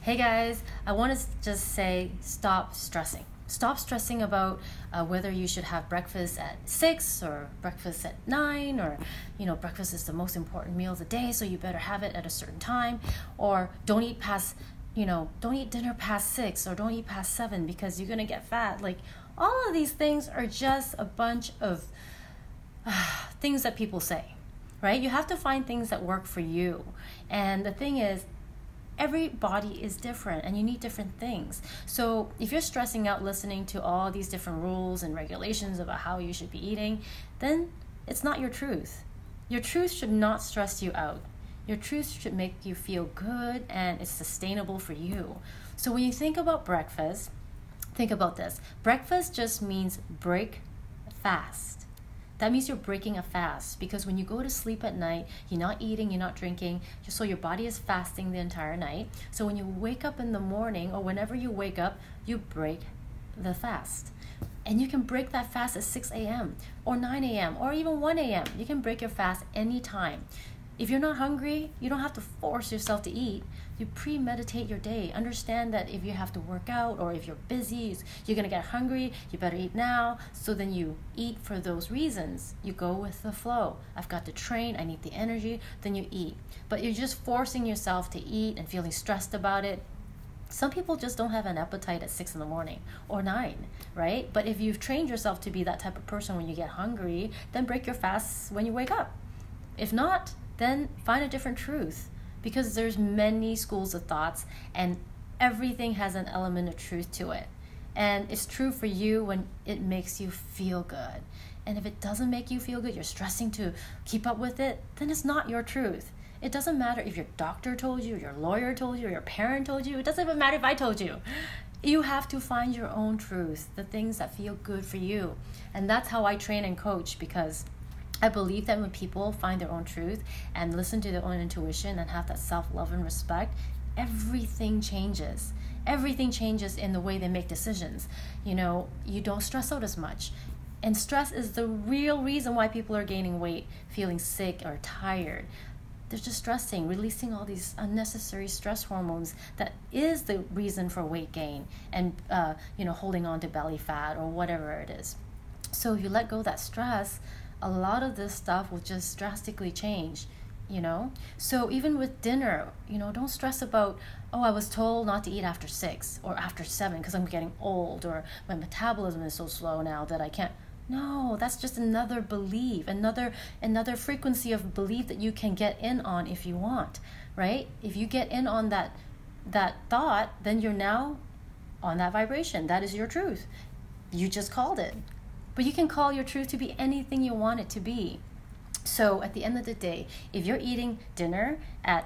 Hey guys, I want to just say stop stressing. Stop stressing about whether you should have breakfast at 6 or breakfast at 9, or breakfast is the most important meal of the day, so you better have it at a certain time, or don't eat dinner past 6, or don't eat past 7 because you're going to get fat. Like, all of these things are just a bunch of things that people say, right? You have to find things that work for you. And the thing is, every body is different and you need different things. So if you're stressing out listening to all these different rules and regulations about how you should be eating, then it's not your truth. Your truth should not stress you out. Your truth should make you feel good and it's sustainable for you. So when you think about breakfast, think about this. Breakfast just means break fast. That means you're breaking a fast, because when you go to sleep at night, you're not eating, you're not drinking, so your body is fasting the entire night. So when you wake up in the morning, or whenever you wake up, you break the fast. And you can break that fast at 6 a.m. or 9 a.m. or even 1 a.m. You can break your fast anytime. If you're not hungry, you don't have to force yourself to eat. You premeditate your day. Understand that if you have to work out or if you're busy, you're going to get hungry, you better eat now. So then you eat for those reasons. You go with the flow. I've got to train, I need the energy, then you eat. But you're just forcing yourself to eat and feeling stressed about it. Some people just don't have an appetite at 6 in the morning or 9, right? But if you've trained yourself to be that type of person when you get hungry, then break your fasts when you wake up. If not, then find a different truth, because there's many schools of thoughts and everything has an element of truth to it. And it's true for you when it makes you feel good. And if it doesn't make you feel good, you're stressing to keep up with it, then it's not your truth. It doesn't matter if your doctor told you, your lawyer told you, or your parent told you. It doesn't even matter if I told you. You have to find your own truth, the things that feel good for you. And that's how I train and coach, because I believe that when people find their own truth and listen to their own intuition and have that self-love and respect, everything changes. Everything changes in the way they make decisions. You don't stress out as much. And stress is the real reason why people are gaining weight, feeling sick or tired. They're just stressing, releasing all these unnecessary stress hormones that is the reason for weight gain and holding on to belly fat or whatever it is. So if you let go of that stress, a lot of this stuff will just drastically change, So even with dinner, don't stress about, I was told not to eat after 6 or after 7 because I'm getting old, or my metabolism is so slow now that I can't. No, that's just another belief, another frequency of belief that you can get in on if you want, right? If you get in on that thought, then you're now on that vibration. That is your truth. You just called it. But you can call your truth to be anything you want it to be. So at the end of the day, if you're eating dinner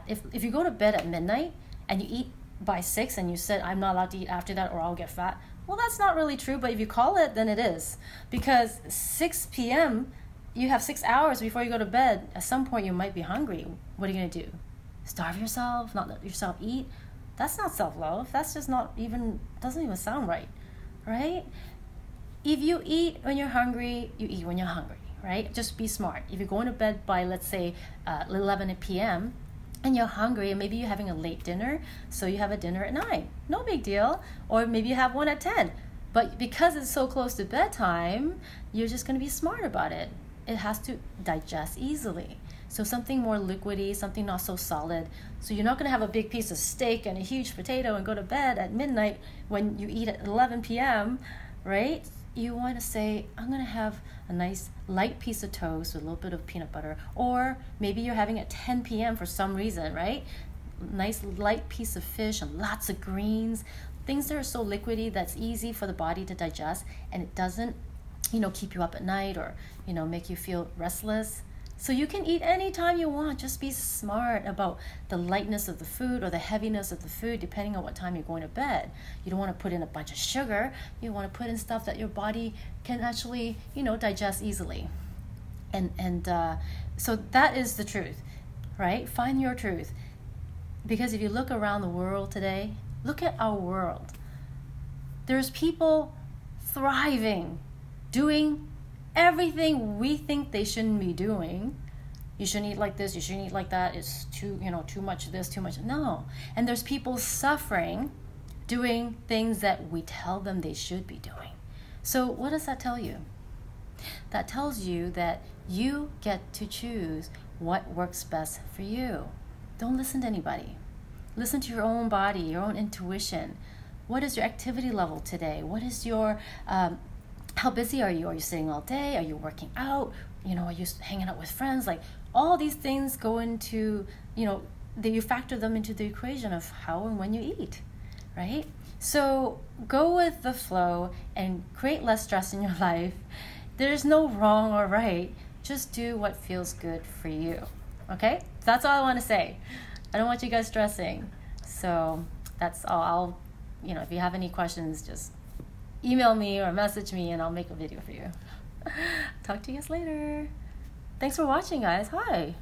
if you go to bed at midnight and you eat by 6 and you said, I'm not allowed to eat after that or I'll get fat, well, that's not really true. But if you call it, then it is. Because 6 p.m., you have 6 hours before you go to bed. At some point, you might be hungry. What are you going to do? Starve yourself? Not let yourself eat? That's not self-love. That's just doesn't even sound right, right? If you eat when you're hungry, you eat when you're hungry, right? Just be smart. If you're going to bed by, let's say, 11 p.m., and you're hungry, and maybe you're having a late dinner, so you have a dinner at 9. No big deal. Or maybe you have one at 10. But because it's so close to bedtime, you're just going to be smart about it. It has to digest easily. So something more liquidy, something not so solid. So you're not going to have a big piece of steak and a huge potato and go to bed at midnight when you eat at 11 p.m., right? You want to say, I'm going to have a nice light piece of toast with a little bit of peanut butter. Or maybe you're having at 10 p.m. for some reason, right? Nice light piece of fish and lots of greens. Things that are so liquidy that's easy for the body to digest, and it doesn't, keep you up at night or, make you feel restless. So you can eat anytime you want. Just be smart about the lightness of the food or the heaviness of the food, depending on what time you're going to bed. You don't want to put in a bunch of sugar. You want to put in stuff that your body can actually, digest easily. And so that is the truth, right? Find your truth. Because if you look around the world today, look at our world. There's people thriving, doing everything we think they shouldn't be doing, you shouldn't eat like this, you shouldn't eat like that, it's too, too much of this, too much. No. And there's people suffering doing things that we tell them they should be doing. So what does that tell you? That tells you that you get to choose what works best for you. Don't listen to anybody. Listen to your own body, your own intuition. What is your activity level today? What is your, how busy are you? Are you sitting all day? Are you working out? Are you hanging out with friends? Like, all these things go into, that you factor them into the equation of how and when you eat, right? So go with the flow and create less stress in your life. There's no wrong or right. Just do what feels good for you, okay? That's all I want to say. I don't want you guys stressing. So that's all. If you have any questions, just email me or message me and I'll make a video for you. Talk to you guys later. Thanks for watching, guys. Hi.